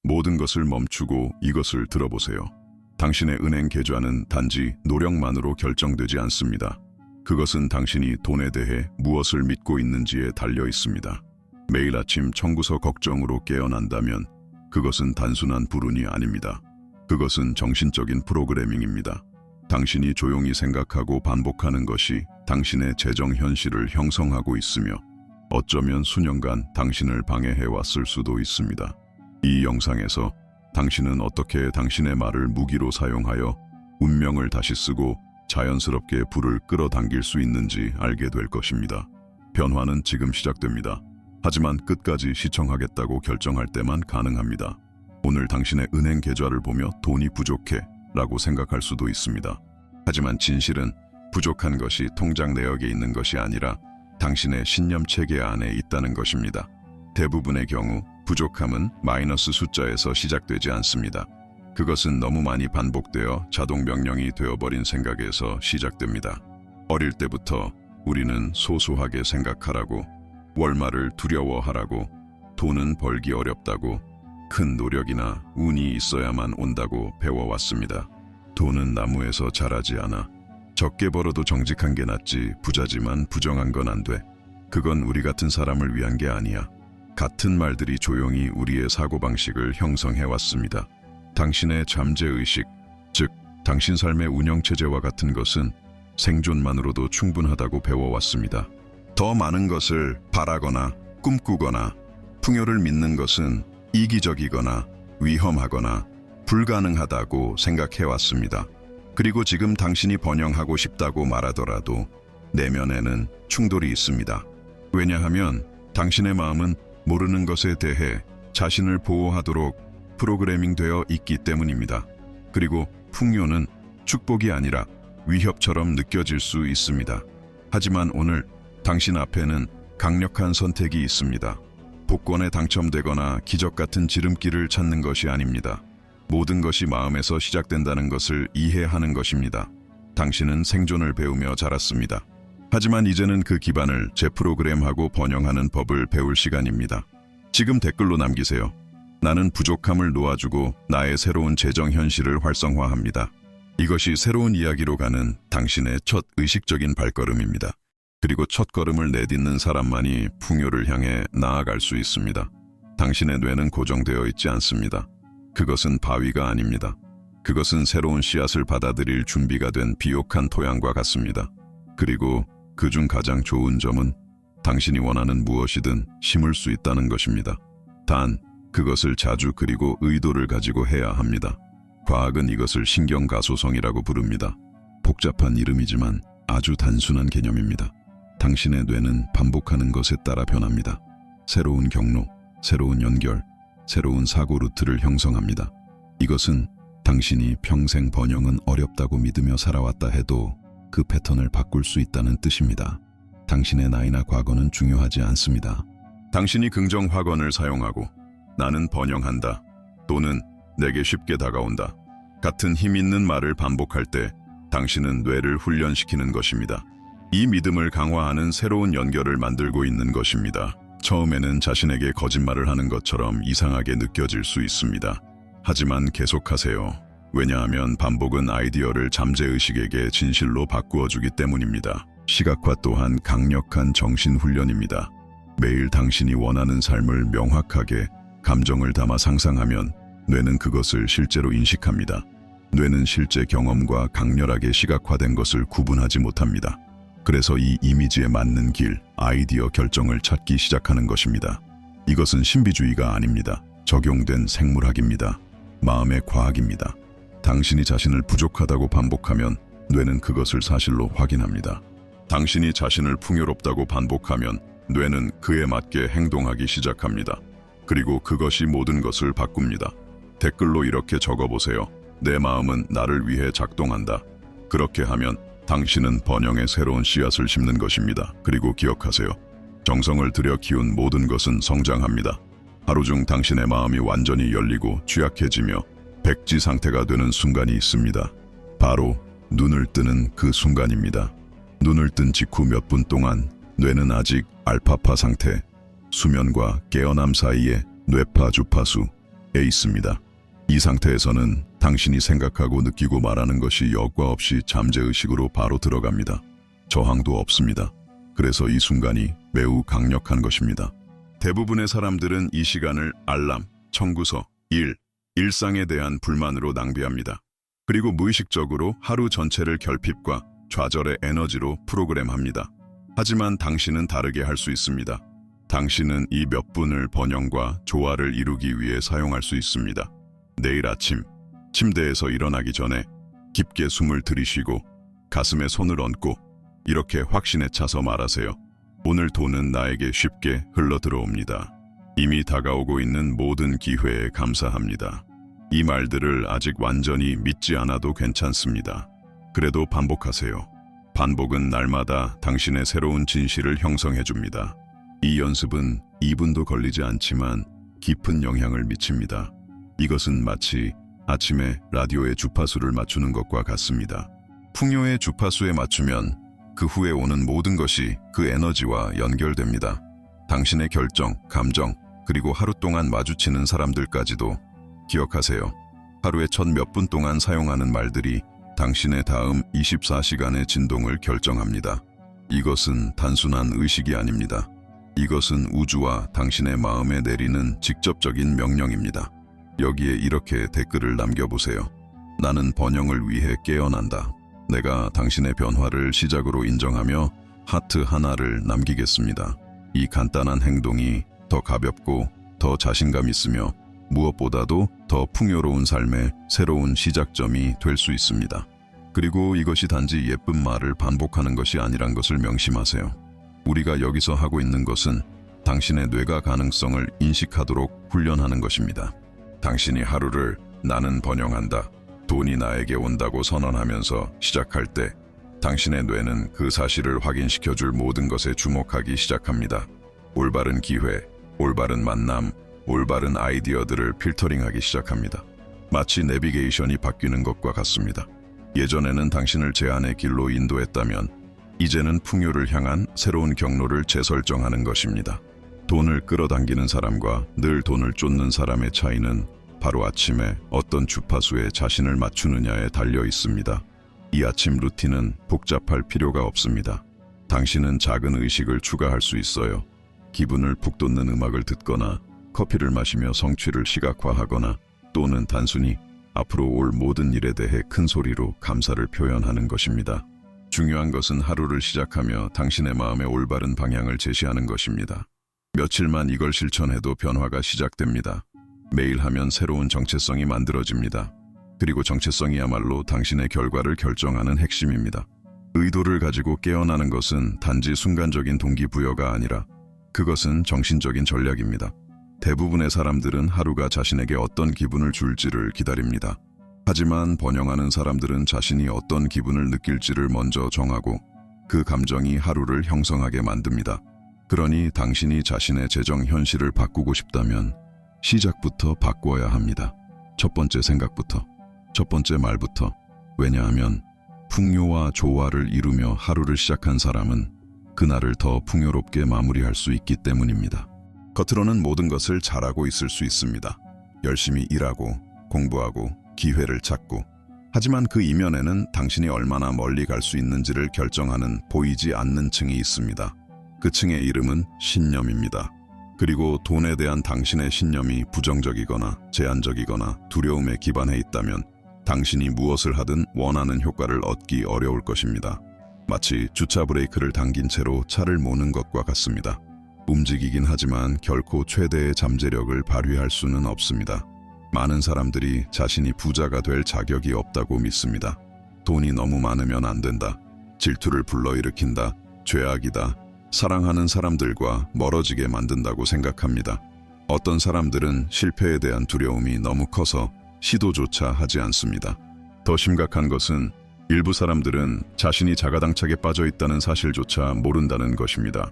모든 것을 멈추고 이것을 들어보세요. 당신의 은행 계좌는 단지 노력만으로 결정되지 않습니다. 그것은 당신이 돈에 대해 무엇을 믿고 있는지에 달려 있습니다. 매일 아침 청구서 걱정으로 깨어난다면 그것은 단순한 불운이 아닙니다. 그것은 정신적인 프로그래밍입니다. 당신이 조용히 생각하고 반복하는 것이 당신의 재정 현실을 형성하고 있으며 어쩌면 수년간 당신을 방해해왔을 수도 있습니다. 이 영상에서 당신은 어떻게 당신의 말을 무기로 사용하여 운명을 다시 쓰고 자연스럽게 불을 끌어당길 수 있는지 알게 될 것입니다. 변화는 지금 시작됩니다. 하지만 끝까지 시청하겠다고 결정할 때만 가능합니다. 오늘 당신의 은행 계좌를 보며 돈이 부족해 라고 생각할 수도 있습니다. 하지만 진실은 부족한 것이 통장 내역에 있는 것이 아니라 당신의 신념 체계 안에 있다는 것입니다. 대부분의 경우 부족함은 마이너스 숫자에서 시작되지 않습니다. 그것은 너무 많이 반복되어 자동 명령이 되어버린 생각에서 시작됩니다. 어릴 때부터 우리는 소소하게 생각하라고, 월말을 두려워하라고, 돈은 벌기 어렵다고, 큰 노력이나 운이 있어야만 온다고 배워왔습니다. 돈은 나무에서 자라지 않아. 적게 벌어도 정직한 게 낫지, 부자지만 부정한 건 안 돼. 그건 우리 같은 사람을 위한 게 아니야. 같은 말들이 조용히 우리의 사고방식을 형성해왔습니다. 당신의 잠재의식, 즉 당신 삶의 운영체제와 같은 것은 생존만으로도 충분하다고 배워왔습니다. 더 많은 것을 바라거나 꿈꾸거나 풍요를 믿는 것은 이기적이거나 위험하거나 불가능하다고 생각해왔습니다. 그리고 지금 당신이 번영하고 싶다고 말하더라도 내면에는 충돌이 있습니다. 왜냐하면 당신의 마음은 모르는 것에 대해 자신을 보호하도록 프로그래밍 되어 있기 때문입니다. 그리고 풍요는 축복이 아니라 위협처럼 느껴질 수 있습니다. 하지만 오늘 당신 앞에는 강력한 선택이 있습니다. 복권에 당첨되거나 기적 같은 지름길을 찾는 것이 아닙니다. 모든 것이 마음에서 시작된다는 것을 이해하는 것입니다. 당신은 생존을 배우며 자랐습니다. 하지만 이제는 그 기반을 재프로그램하고 번영하는 법을 배울 시간입니다. 지금 댓글로 남기세요. 나는 부족함을 놓아주고 나의 새로운 재정 현실을 활성화합니다. 이것이 새로운 이야기로 가는 당신의 첫 의식적인 발걸음입니다. 그리고 첫 걸음을 내딛는 사람만이 풍요를 향해 나아갈 수 있습니다. 당신의 뇌는 고정되어 있지 않습니다. 그것은 바위가 아닙니다. 그것은 새로운 씨앗을 받아들일 준비가 된 비옥한 토양과 같습니다. 그리고 그중 가장 좋은 점은 당신이 원하는 무엇이든 심을 수 있다는 것입니다. 단, 그것을 자주 그리고 의도를 가지고 해야 합니다. 과학은 이것을 신경가소성이라고 부릅니다. 복잡한 이름이지만 아주 단순한 개념입니다. 당신의 뇌는 반복하는 것에 따라 변합니다. 새로운 경로, 새로운 연결, 새로운 사고 루트를 형성합니다. 이것은 당신이 평생 번영은 어렵다고 믿으며 살아왔다 해도 그 패턴을 바꿀 수 있다는 뜻입니다. 당신의 나이나 과거는 중요하지 않습니다. 당신이 긍정 확언을 사용하고 나는 번영한다 또는 내게 쉽게 다가온다 같은 힘 있는 말을 반복할 때 당신은 뇌를 훈련시키는 것입니다. 이 믿음을 강화하는 새로운 연결을 만들고 있는 것입니다. 처음에는 자신에게 거짓말을 하는 것처럼 이상하게 느껴질 수 있습니다. 하지만 계속하세요. 왜냐하면 반복은 아이디어를 잠재의식에게 진실로 바꾸어주기 때문입니다. 시각화 또한 강력한 정신훈련입니다. 매일 당신이 원하는 삶을 명확하게 감정을 담아 상상하면 뇌는 그것을 실제로 인식합니다. 뇌는 실제 경험과 강렬하게 시각화된 것을 구분하지 못합니다. 그래서 이 이미지에 맞는 길, 아이디어 결정을 찾기 시작하는 것입니다. 이것은 신비주의가 아닙니다. 적용된 생물학입니다. 마음의 과학입니다. 당신이 자신을 부족하다고 반복하면 뇌는 그것을 사실로 확인합니다. 당신이 자신을 풍요롭다고 반복하면 뇌는 그에 맞게 행동하기 시작합니다. 그리고 그것이 모든 것을 바꿉니다. 댓글로 이렇게 적어보세요. 내 마음은 나를 위해 작동한다. 그렇게 하면 당신은 번영의 새로운 씨앗을 심는 것입니다. 그리고 기억하세요. 정성을 들여 키운 모든 것은 성장합니다. 하루 중 당신의 마음이 완전히 열리고 취약해지며 백지 상태가 되는 순간이 있습니다. 바로 눈을 뜨는 그 순간입니다. 눈을 뜬 직후 몇 분 동안 뇌는 아직 알파파 상태, 수면과 깨어남 사이에 뇌파 주파수, 있습니다. 이 상태에서는 당신이 생각하고 느끼고 말하는 것이 여과 없이 잠재의식으로 바로 들어갑니다. 저항도 없습니다. 그래서 이 순간이 매우 강력한 것입니다. 대부분의 사람들은 이 시간을 알람, 청구서, 일상에 대한 불만으로 낭비합니다. 그리고 무의식적으로 하루 전체를 결핍과 좌절의 에너지로 프로그램합니다. 하지만 당신은 다르게 할 수 있습니다. 당신은 이 몇 분을 번영과 조화를 이루기 위해 사용할 수 있습니다. 내일 아침 침대에서 일어나기 전에 깊게 숨을 들이쉬고 가슴에 손을 얹고 이렇게 확신에 차서 말하세요. 오늘 돈은 나에게 쉽게 흘러들어옵니다. 이미 다가오고 있는 모든 기회에 감사합니다. 이 말들을 아직 완전히 믿지 않아도 괜찮습니다. 그래도 반복하세요. 반복은 날마다 당신의 새로운 진실을 형성해줍니다. 이 연습은 2분도 걸리지 않지만 깊은 영향을 미칩니다. 이것은 마치 아침에 라디오의 주파수를 맞추는 것과 같습니다. 풍요의 주파수에 맞추면 그 후에 오는 모든 것이 그 에너지와 연결됩니다. 당신의 결정, 감정, 그리고 하루 동안 마주치는 사람들까지도. 기억하세요. 하루에 첫 몇 분 동안 사용하는 말들이 당신의 다음 24시간의 진동을 결정합니다. 이것은 단순한 의식이 아닙니다. 이것은 우주와 당신의 마음에 내리는 직접적인 명령입니다. 여기에 이렇게 댓글을 남겨보세요. 나는 번영을 위해 깨어난다. 내가 당신의 변화를 시작으로 인정하며 하트 하나를 남기겠습니다. 이 간단한 행동이 더 가볍고 더 자신감 있으며 무엇보다도 더 풍요로운 삶의 새로운 시작점이 될 수 있습니다. 그리고 이것이 단지 예쁜 말을 반복하는 것이 아니란 것을 명심하세요. 우리가 여기서 하고 있는 것은 당신의 뇌가 가능성을 인식하도록 훈련하는 것입니다. 당신이 하루를 나는 번영한다, 돈이 나에게 온다고 선언하면서 시작할 때 당신의 뇌는 그 사실을 확인시켜줄 모든 것에 주목하기 시작합니다. 올바른 기회, 올바른 만남, 올바른 아이디어들을 필터링하기 시작합니다. 마치 내비게이션이 바뀌는 것과 같습니다. 예전에는 당신을 제안의 길로 인도했다면 이제는 풍요를 향한 새로운 경로를 재설정하는 것입니다. 돈을 끌어당기는 사람과 늘 돈을 쫓는 사람의 차이는 바로 아침에 어떤 주파수에 자신을 맞추느냐에 달려 있습니다. 이 아침 루틴은 복잡할 필요가 없습니다. 당신은 작은 의식을 추가할 수 있어요. 기분을 북돋는 음악을 듣거나 커피를 마시며 성취를 시각화하거나 또는 단순히 앞으로 올 모든 일에 대해 큰 소리로 감사를 표현하는 것입니다. 중요한 것은 하루를 시작하며 당신의 마음의 올바른 방향을 제시하는 것입니다. 며칠만 이걸 실천해도 변화가 시작됩니다. 매일 하면 새로운 정체성이 만들어집니다. 그리고 정체성이야말로 당신의 결과를 결정하는 핵심입니다. 의도를 가지고 깨어나는 것은 단지 순간적인 동기부여가 아니라 그것은 정신적인 전략입니다. 대부분의 사람들은 하루가 자신에게 어떤 기분을 줄지를 기다립니다. 하지만 번영하는 사람들은 자신이 어떤 기분을 느낄지를 먼저 정하고 그 감정이 하루를 형성하게 만듭니다. 그러니 당신이 자신의 재정 현실을 바꾸고 싶다면 시작부터 바꿔야 합니다. 첫 번째 생각부터, 첫 번째 말부터. 왜냐하면 풍요와 조화를 이루며 하루를 시작한 사람은 그날을 더 풍요롭게 마무리할 수 있기 때문입니다. 겉으로는 모든 것을 잘하고 있을 수 있습니다. 열심히 일하고 공부하고 기회를 찾고. 하지만 그 이면에는 당신이 얼마나 멀리 갈 수 있는지를 결정하는 보이지 않는 층이 있습니다. 그 층의 이름은 신념입니다. 그리고 돈에 대한 당신의 신념이 부정적이거나 제한적이거나 두려움에 기반해 있다면 당신이 무엇을 하든 원하는 효과를 얻기 어려울 것입니다. 마치 주차 브레이크를 당긴 채로 차를 모는 것과 같습니다. 움직이긴 하지만 결코 최대의 잠재력을 발휘할 수는 없습니다. 많은 사람들이 자신이 부자가 될 자격이 없다고 믿습니다. 돈이 너무 많으면 안 된다. 질투를 불러일으킨다. 죄악이다. 사랑하는 사람들과 멀어지게 만든다고 생각합니다. 어떤 사람들은 실패에 대한 두려움이 너무 커서 시도조차 하지 않습니다. 더 심각한 것은 일부 사람들은 자신이 자가당착에 빠져 있다는 사실조차 모른다는 것입니다.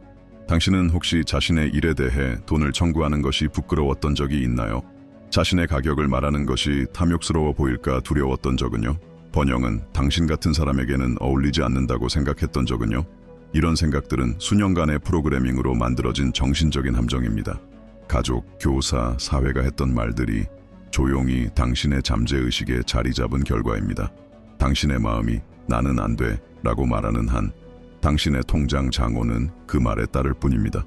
당신은 혹시 자신의 일에 대해 돈을 청구하는 것이 부끄러웠던 적이 있나요? 자신의 가격을 말하는 것이 탐욕스러워 보일까 두려웠던 적은요? 번영은 당신 같은 사람에게는 어울리지 않는다고 생각했던 적은요? 이런 생각들은 수년간의 프로그래밍으로 만들어진 정신적인 함정입니다. 가족, 교사, 사회가 했던 말들이 조용히 당신의 잠재의식에 자리 잡은 결과입니다. 당신의 마음이 나는 안 돼 라고 말하는 한 당신의 통장 장호는 그 말에 따를 뿐입니다.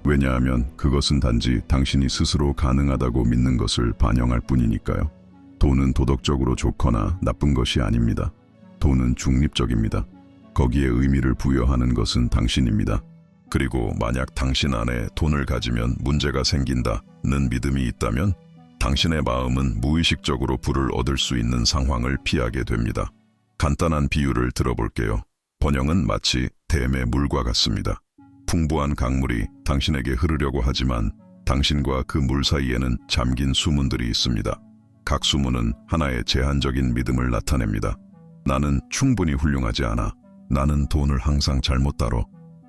왜냐하면 그것은 단지 당신이 스스로 가능하다고 믿는 것을 반영할 뿐이니까요. 돈은 도덕적으로 좋거나 나쁜 것이 아닙니다. 돈은 중립적입니다. 거기에 의미를 부여하는 것은 당신입니다. 그리고 만약 당신 안에 돈을 가지면 문제가 생긴다는 믿음이 있다면 당신의 마음은 무의식적으로 부를 얻을 수 있는 상황을 피하게 됩니다. 간단한 비유를 들어볼게요. 번영은 마치 댐의 물과 같습니다. 풍부한 강물이 당신에게 흐르려고 하지만 당신과 그 물 사이에는 잠긴 수문들이 있습니다. 각 수문은 하나의 제한적인 믿음을 나타냅니다. 나는 충분히 훌륭하지 않아. 나는 돈을 항상 잘못 다뤄.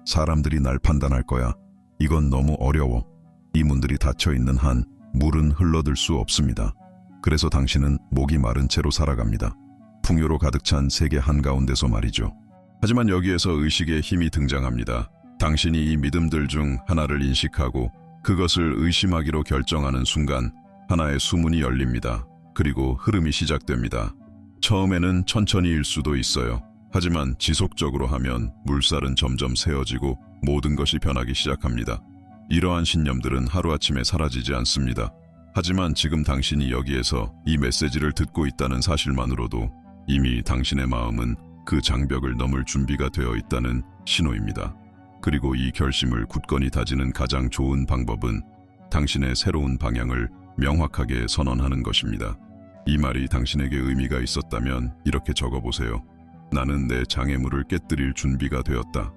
사람들이 날 판단할 거야. 이건 너무 어려워. 이 문들이 닫혀 있는 한 물은 흘러들 수 없습니다. 그래서 당신은 목이 마른 채로 살아갑니다. 풍요로 가득 찬 세계 한가운데서 말이죠. 하지만 여기에서 의식의 힘이 등장합니다. 당신이 이 믿음들 중 하나를 인식하고 그것을 의심하기로 결정하는 순간 하나의 수문이 열립니다. 그리고 흐름이 시작됩니다. 처음에는 천천히일 수도 있어요. 하지만 지속적으로 하면 물살은 점점 세어지고 모든 것이 변하기 시작합니다. 이러한 신념들은 하루아침에 사라지지 않습니다. 하지만 지금 당신이 여기에서 이 메시지를 듣고 있다는 사실만으로도 이미 당신의 마음은 그 장벽을 넘을 준비가 되어 있다는 신호입니다. 그리고 이 결심을 굳건히 다지는 가장 좋은 방법은 당신의 새로운 방향을 명확하게 선언하는 것입니다. 이 말이 당신에게 의미가 있었다면 이렇게 적어보세요. 나는 내 장애물을 깨뜨릴 준비가 되었다.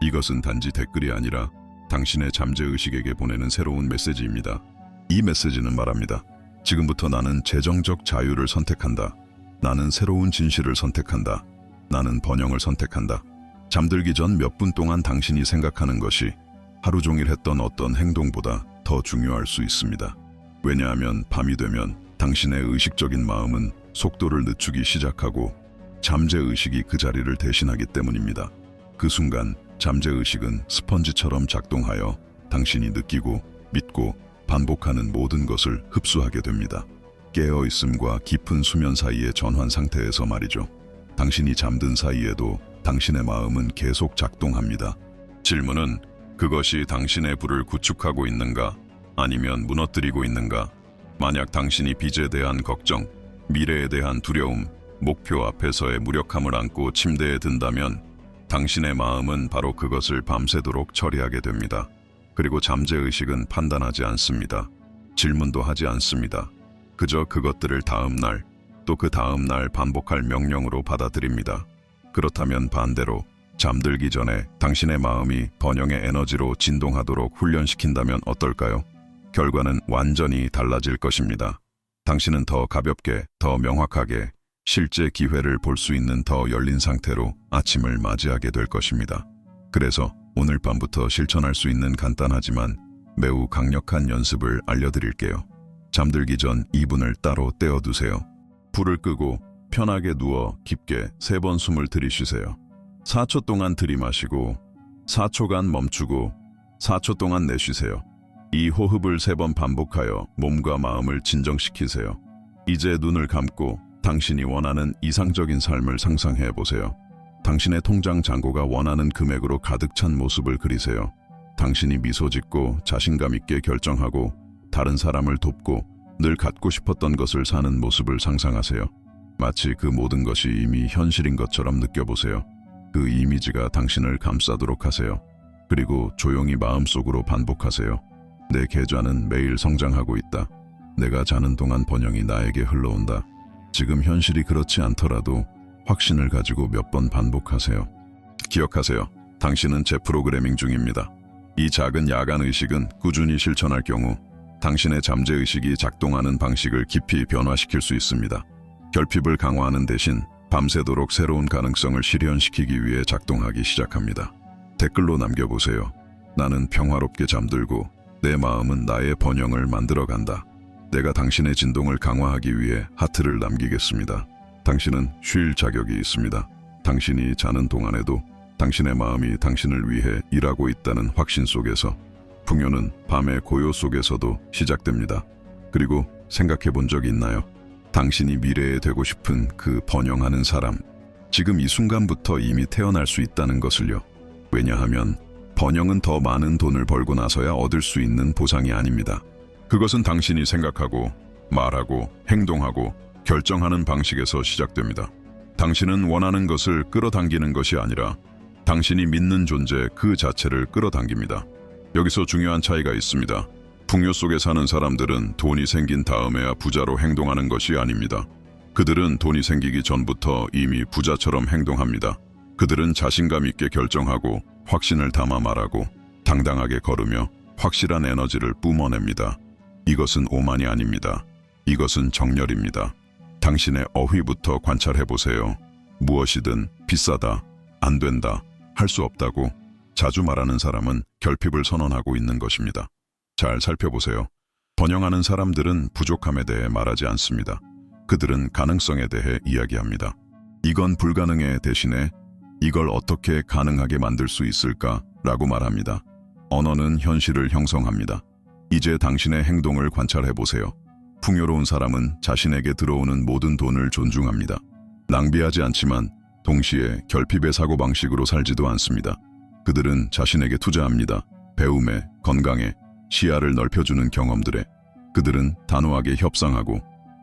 이것은 단지 댓글이 아니라 당신의 잠재의식에게 보내는 새로운 메시지입니다. 이 메시지는 말합니다. 지금부터 나는 재정적 자유를 선택한다. 나는 새로운 진실을 선택한다. 나는 번영을 선택한다. 잠들기 전 몇 분 동안 당신이 생각하는 것이 하루 종일 했던 어떤 행동보다 더 중요할 수 있습니다. 왜냐하면 밤이 되면 당신의 의식적인 마음은 속도를 늦추기 시작하고 잠재의식이 그 자리를 대신하기 때문입니다. 그 순간 잠재의식은 스펀지처럼 작동하여 당신이 느끼고 믿고 반복하는 모든 것을 흡수하게 됩니다. 깨어있음과 깊은 수면 사이의 전환 상태에서 말이죠. 당신이 잠든 사이에도 당신의 마음은 계속 작동합니다. 질문은 그것이 당신의 불을 구축하고 있는가? 아니면 무너뜨리고 있는가? 만약 당신이 빚에 대한 걱정, 미래에 대한 두려움, 목표 앞에서의 무력함을 안고 침대에 든다면 당신의 마음은 바로 그것을 밤새도록 처리하게 됩니다. 그리고 잠재의식은 판단하지 않습니다. 질문도 하지 않습니다. 그저 그것들을 다음 날, 또 그 다음 날 반복할 명령으로 받아들입니다. 그렇다면 반대로 잠들기 전에 당신의 마음이 번영의 에너지로 진동하도록 훈련시킨다면 어떨까요? 결과는 완전히 달라질 것입니다. 당신은 더 가볍게, 더 명확하게, 실제 기회를 볼 수 있는 더 열린 상태로 아침을 맞이하게 될 것입니다. 그래서 오늘 밤부터 실천할 수 있는 간단하지만 매우 강력한 연습을 알려드릴게요. 잠들기 전 2분을 따로 떼어두세요. 불을 끄고 편하게 누워 깊게 3번 숨을 들이쉬세요. 4초 동안 들이마시고 4초간 멈추고 4초 동안 내쉬세요. 이 호흡을 3번 반복하여 몸과 마음을 진정시키세요. 이제 눈을 감고 당신이 원하는 이상적인 삶을 상상해 보세요. 당신의 통장 잔고가 원하는 금액으로 가득 찬 모습을 그리세요. 당신이 미소 짓고 자신감 있게 결정하고 다른 사람을 돕고 늘 갖고 싶었던 것을 사는 모습을 상상하세요. 마치 그 모든 것이 이미 현실인 것처럼 느껴보세요. 그 이미지가 당신을 감싸도록 하세요. 그리고 조용히 마음속으로 반복하세요. 내 계좌는 매일 성장하고 있다. 내가 자는 동안 번영이 나에게 흘러온다. 지금 현실이 그렇지 않더라도 확신을 가지고 몇 번 반복하세요. 기억하세요. 당신은 재프로그래밍 중입니다. 이 작은 야간 의식은 꾸준히 실천할 경우 당신의 잠재의식이 작동하는 방식을 깊이 변화시킬 수 있습니다. 결핍을 강화하는 대신 밤새도록 새로운 가능성을 실현시키기 위해 작동하기 시작합니다. 댓글로 남겨보세요. 나는 평화롭게 잠들고 내 마음은 나의 번영을 만들어간다. 내가 당신의 진동을 강화하기 위해 하트를 남기겠습니다. 당신은 쉴 자격이 있습니다. 당신이 자는 동안에도 당신의 마음이 당신을 위해 일하고 있다는 확신 속에서 풍요는 밤의 고요 속에서도 시작됩니다. 그리고 생각해 본 적이 있나요? 당신이 미래에 되고 싶은 그 번영하는 사람, 지금 이 순간부터 이미 태어날 수 있다는 것을요. 왜냐하면 번영은 더 많은 돈을 벌고 나서야 얻을 수 있는 보상이 아닙니다. 그것은 당신이 생각하고 말하고 행동하고 결정하는 방식에서 시작됩니다. 당신은 원하는 것을 끌어당기는 것이 아니라 당신이 믿는 존재 그 자체를 끌어당깁니다. 여기서 중요한 차이가 있습니다. 풍요 속에 사는 사람들은 돈이 생긴 다음에야 부자로 행동하는 것이 아닙니다. 그들은 돈이 생기기 전부터 이미 부자처럼 행동합니다. 그들은 자신감 있게 결정하고 확신을 담아 말하고 당당하게 걸으며 확실한 에너지를 뿜어냅니다. 이것은 오만이 아닙니다. 이것은 정열입니다. 당신의 어휘부터 관찰해보세요. 무엇이든 비싸다, 안 된다, 할 수 없다고 자주 말하는 사람은 결핍을 선언하고 있는 것입니다. 잘 살펴보세요. 번영하는 사람들은 부족함에 대해 말하지 않습니다. 그들은 가능성에 대해 이야기합니다. 이건 불가능해 대신에 이걸 어떻게 가능하게 만들 수 있을까? 라고 말합니다. 언어는 현실을 형성합니다. 이제 당신의 행동을 관찰해보세요. 풍요로운 사람은 자신에게 들어오는 모든 돈을 존중합니다. 낭비하지 않지만 동시에 결핍의 사고방식으로 살지도 않습니다. 그들은 자신에게 투자합니다. 배움에, 건강에, 시야를 넓혀주는 경험들에. 그들은 단호하게 협상하고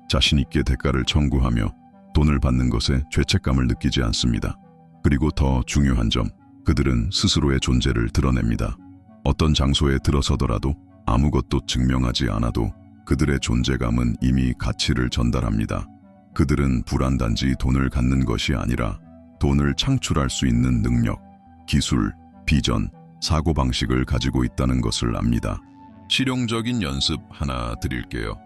자신 있게 대가를 청구하며 돈을 받는 것에 죄책감을 느끼지 않습니다. 그리고 더 중요한 점, 그들은 스스로의 존재를 드러냅니다. 어떤 장소에 들어서더라도 아무것도 증명하지 않아도 그들의 존재감은 이미 가치를 전달합니다. 그들은 불안단지 돈을 갖는 것이 아니라 돈을 창출할 수 있는 능력, 기술, 비전, 사고방식을 가지고 있다는 것을 압니다. 실용적인 연습 하나 드릴게요.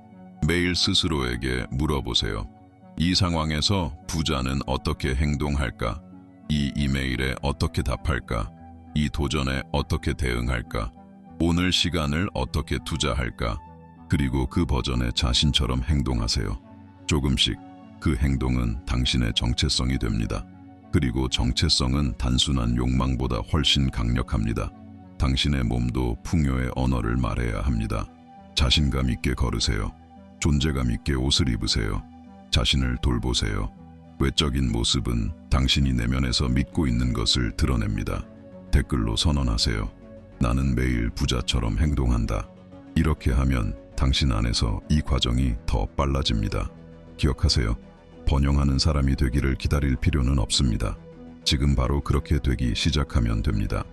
매일 스스로에게 물어보세요. 이 상황에서 부자는 어떻게 행동할까? 이 이메일에 어떻게 답할까? 이 도전에 어떻게 대응할까? 오늘 시간을 어떻게 투자할까? 그리고 그 버전의 자신처럼 행동하세요. 조금씩 그 행동은 당신의 정체성이 됩니다. 그리고 정체성은 단순한 욕망보다 훨씬 강력합니다. 당신의 몸도 풍요의 언어를 말해야 합니다. 자신감 있게 걸으세요. 존재감 있게 옷을 입으세요. 자신을 돌보세요. 외적인 모습은 당신이 내면에서 믿고 있는 것을 드러냅니다. 댓글로 선언하세요. 나는 매일 부자처럼 행동한다. 이렇게 하면 당신 안에서 이 과정이 더 빨라집니다. 기억하세요. 번영하는 사람이 되기를 기다릴 필요는 없습니다. 지금 바로 그렇게 되기 시작하면 됩니다.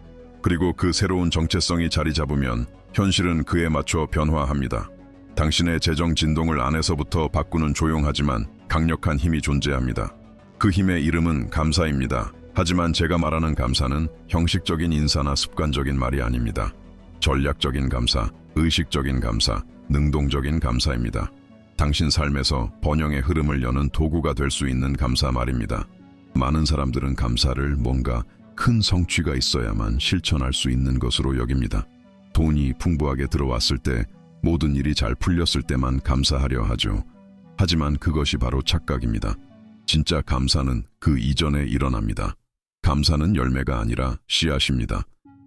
그리고 그 새로운 정체성이 자리 잡으면 현실은 그에 맞춰 변화합니다. 당신의 재정 진동을 안에서부터 바꾸는 조용하지만 강력한 힘이 존재합니다. 그 힘의 이름은 감사입니다. 하지만 제가 말하는 감사는 형식적인 인사나 습관적인 말이 아닙니다. 전략적인 감사, 의식적인 감사, 능동적인 감사입니다. 당신 삶에서 번영의 흐름을 여는 도구가 될 수 있는 감사 말입니다. 많은 사람들은 감사를 뭔가 큰 성취가 있어야만 실천할 수 있는 것으로 여깁니다. 돈이 풍부하게 들어왔을 때, 모든 일이 잘 풀렸을 때만 감사하려 하죠. 하지만 그것이 바로 착각입니다. 진짜 감사는 그 이전에 일어납니다. 감사는 열매가 아니라 씨앗입니다.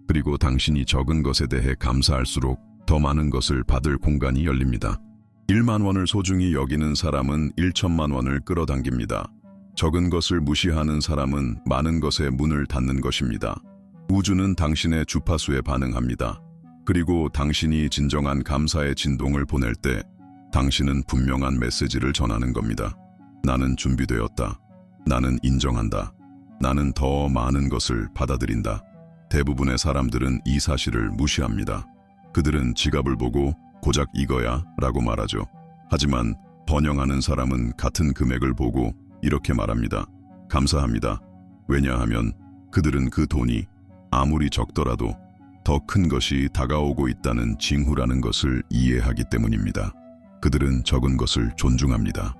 그리고 당신이 적은 것에 대해 감사할수록 더 많은 것을 받을 공간이 열립니다. 1만 원을 소중히 여기는 사람은 1천만 원을 끌어당깁니다. 적은 것을 무시하는 사람은 많은 것에 문을 닫는 것입니다. 우주는 당신의 주파수에 반응합니다. 그리고 당신이 진정한 감사의 진동을 보낼 때 당신은 분명한 메시지를 전하는 겁니다. 나는 준비되었다. 나는 인정한다. 나는 더 많은 것을 받아들인다. 대부분의 사람들은 이 사실을 무시합니다. 그들은 지갑을 보고 고작 이거야 라고 말하죠. 하지만 번영하는 사람은 같은 금액을 보고 이렇게 말합니다. 감사합니다. 왜냐하면 그들은 그 돈이 아무리 적더라도 더 큰 것이 다가오고 있다는 징후라는 것을 이해하기 때문입니다. 그들은 적은 것을 존중합니다.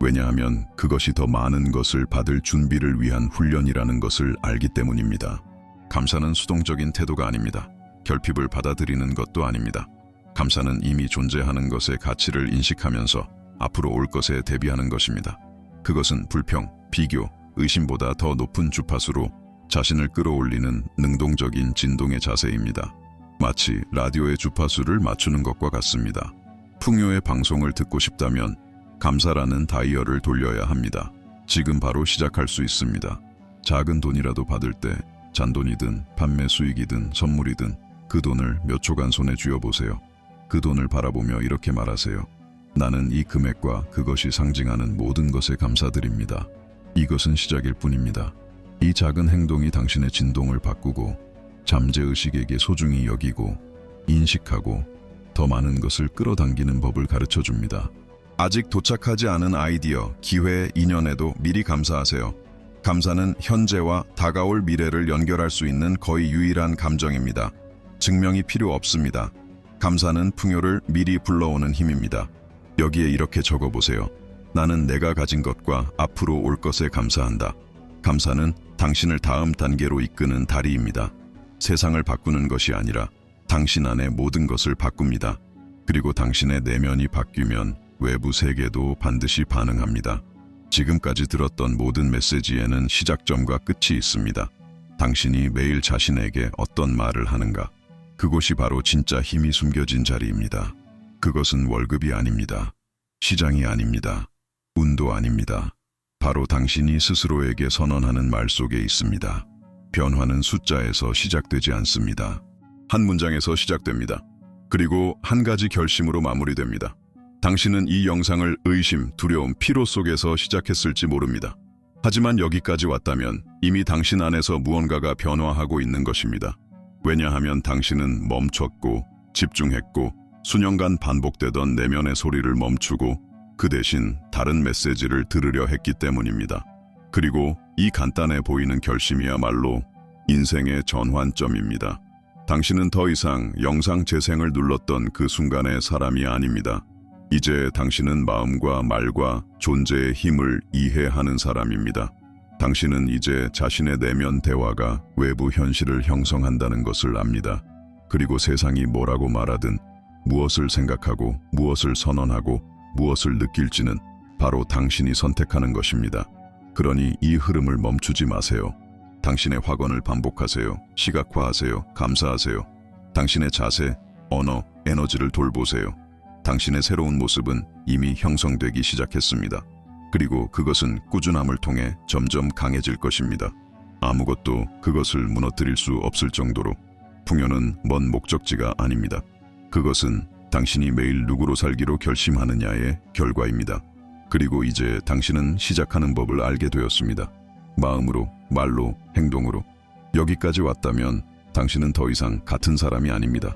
왜냐하면 그것이 더 많은 것을 받을 준비를 위한 훈련이라는 것을 알기 때문입니다. 감사는 수동적인 태도가 아닙니다. 결핍을 받아들이는 것도 아닙니다. 감사는 이미 존재하는 것의 가치를 인식하면서 앞으로 올 것에 대비하는 것입니다. 그것은 불평, 비교, 의심보다 더 높은 주파수로 자신을 끌어올리는 능동적인 진동의 자세입니다. 마치 라디오의 주파수를 맞추는 것과 같습니다. 풍요의 방송을 듣고 싶다면 감사라는 다이얼을 돌려야 합니다. 지금 바로 시작할 수 있습니다. 작은 돈이라도 받을 때 잔돈이든 판매 수익이든 선물이든 그 돈을 몇 초간 손에 쥐어보세요. 그 돈을 바라보며 이렇게 말하세요. 나는 이 금액과 그것이 상징하는 모든 것에 감사드립니다. 이것은 시작일 뿐입니다. 이 작은 행동이 당신의 진동을 바꾸고 잠재의식에게 소중히 여기고 인식하고 더 많은 것을 끌어당기는 법을 가르쳐 줍니다. 아직 도착하지 않은 아이디어, 기회, 인연에도 미리 감사하세요. 감사는 현재와 다가올 미래를 연결할 수 있는 거의 유일한 감정입니다. 증명이 필요 없습니다. 감사는 풍요를 미리 불러오는 힘입니다. 여기에 이렇게 적어보세요. 나는 내가 가진 것과 앞으로 올 것에 감사한다. 감사는 당신을 다음 단계로 이끄는 다리입니다. 세상을 바꾸는 것이 아니라 당신 안의 모든 것을 바꿉니다. 그리고 당신의 내면이 바뀌면 외부 세계도 반드시 반응합니다. 지금까지 들었던 모든 메시지에는 시작점과 끝이 있습니다. 당신이 매일 자신에게 어떤 말을 하는가? 그곳이 바로 진짜 힘이 숨겨진 자리입니다. 그것은 월급이 아닙니다. 시장이 아닙니다. 운도 아닙니다. 바로 당신이 스스로에게 선언하는 말 속에 있습니다. 변화는 숫자에서 시작되지 않습니다. 한 문장에서 시작됩니다. 그리고 한 가지 결심으로 마무리됩니다. 당신은 이 영상을 의심, 두려움, 피로 속에서 시작했을지 모릅니다. 하지만 여기까지 왔다면 이미 당신 안에서 무언가가 변화하고 있는 것입니다. 왜냐하면 당신은 멈췄고 집중했고 수년간 반복되던 내면의 소리를 멈추고 그 대신 다른 메시지를 들으려 했기 때문입니다. 그리고 이 간단해 보이는 결심이야말로 인생의 전환점입니다. 당신은 더 이상 영상 재생을 눌렀던 그 순간의 사람이 아닙니다. 이제 당신은 마음과 말과 존재의 힘을 이해하는 사람입니다. 당신은 이제 자신의 내면 대화가 외부 현실을 형성한다는 것을 압니다. 그리고 세상이 뭐라고 말하든 무엇을 생각하고 무엇을 선언하고 무엇을 느낄지는 바로 당신이 선택하는 것입니다. 그러니 이 흐름을 멈추지 마세요. 당신의 확언을 반복하세요. 시각화하세요. 감사하세요. 당신의 자세, 언어, 에너지를 돌보세요. 당신의 새로운 모습은 이미 형성되기 시작했습니다. 그리고 그것은 꾸준함을 통해 점점 강해질 것입니다. 아무것도 그것을 무너뜨릴 수 없을 정도로. 풍요는 먼 목적지가 아닙니다. 그것은 당신이 매일 누구로 살기로 결심하느냐의 결과입니다. 그리고 이제 당신은 시작하는 법을 알게 되었습니다. 마음으로, 말로, 행동으로. 여기까지 왔다면 당신은 더 이상 같은 사람이 아닙니다.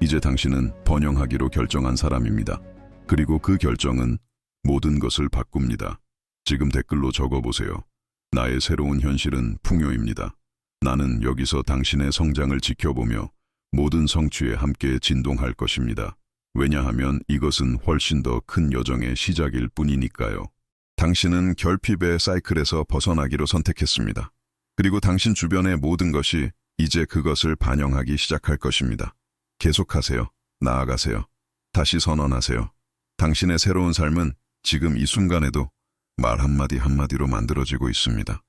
이제 당신은 번영하기로 결정한 사람입니다. 그리고 그 결정은 모든 것을 바꿉니다. 지금 댓글로 적어보세요. 나의 새로운 현실은 풍요입니다. 나는 여기서 당신의 성장을 지켜보며 모든 성취에 함께 진동할 것입니다. 왜냐하면 이것은 훨씬 더 큰 여정의 시작일 뿐이니까요. 당신은 결핍의 사이클에서 벗어나기로 선택했습니다. 그리고 당신 주변의 모든 것이 이제 그것을 반영하기 시작할 것입니다. 계속하세요. 나아가세요. 다시 선언하세요. 당신의 새로운 삶은 지금 이 순간에도 말 한마디 한마디로 만들어지고 있습니다.